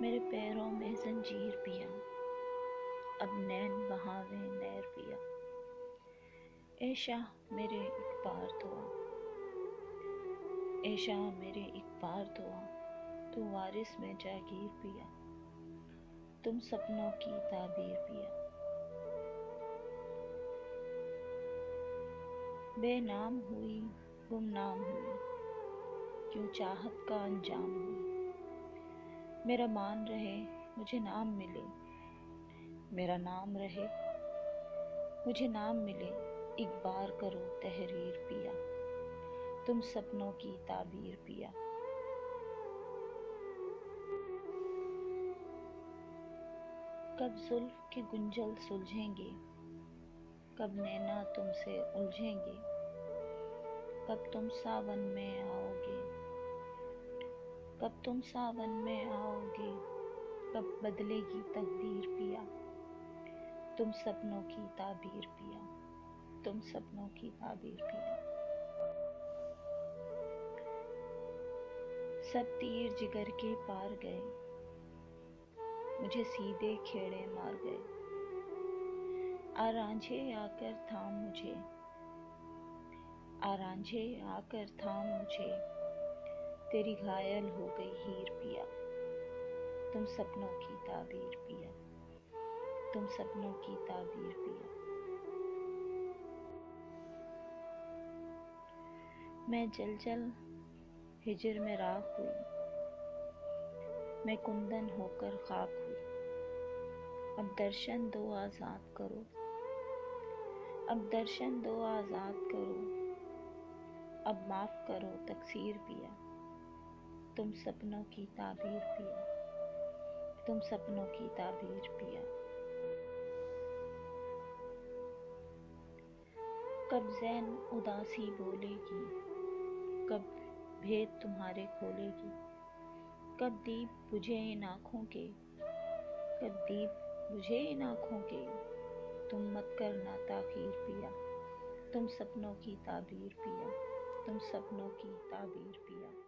میرے پیروں میں زنجیر پیا، اب نین بہاویں نیر پیا۔ اے شاہ میرے ایک بار تو آ، اے شاہ میرے ایک بار تو آ، تو وارث میں جاگیر پیا، تم سپنوں کی تعبیر پیا۔ بے نام ہوئی گمنام ہوئی، کیوں چاہت کا انجام ہوئی۔ میرا مان رہے مجھے نام ملے، میرا نام رہے مجھے نام ملے، ایک بار کرو تحریر پیا، تم سپنوں کی تعبیر پیا۔ کب زلف کے گنجل سلجھیں گے، کب نینا تم سے الجھیں گے، کب تم ساون میں آؤ گے، کب تم ساون میں آؤ گے، کب بدلے گی تقدیر پیا، تم سپنوں کی تعبیر پیا، تم سپنوں کی تعبیر پیا۔ سب تیر جگر کے پار گئے، مجھے سیدھے کھیڑے مار گئے، آ رانجھے آ کر تھام مجھے، آ رانجھے آ کر تھام مجھے، تیری گھائل ہو گئی ہیر پیا، تم سپنوں کی تعبیر پیا، تم سپنوں کی تعبیر پیا۔ میں جل جل ہجر میں راکھ ہوئی، میں کندن ہو کر خاک ہوئی، اب درشن دو آزاد کرو، اب درشن دو آزاد کرو، اب معاف کرو تقصیر پیا، تم سپنوں کی تعبیر پیا، تم سپنوں کی تعبیر پیا۔ کب زین اداسی بولے گی، کب بھید تمہارے کھولے گی، کب دیپ بجھے ان آنکھوں کے، کب دیپ بجھے ان آنکھوں کے، تم مت کرنا تاخیر پیا، تم سپنوں کی تعبیر پیا، تم سپنوں کی تعبیر پیا۔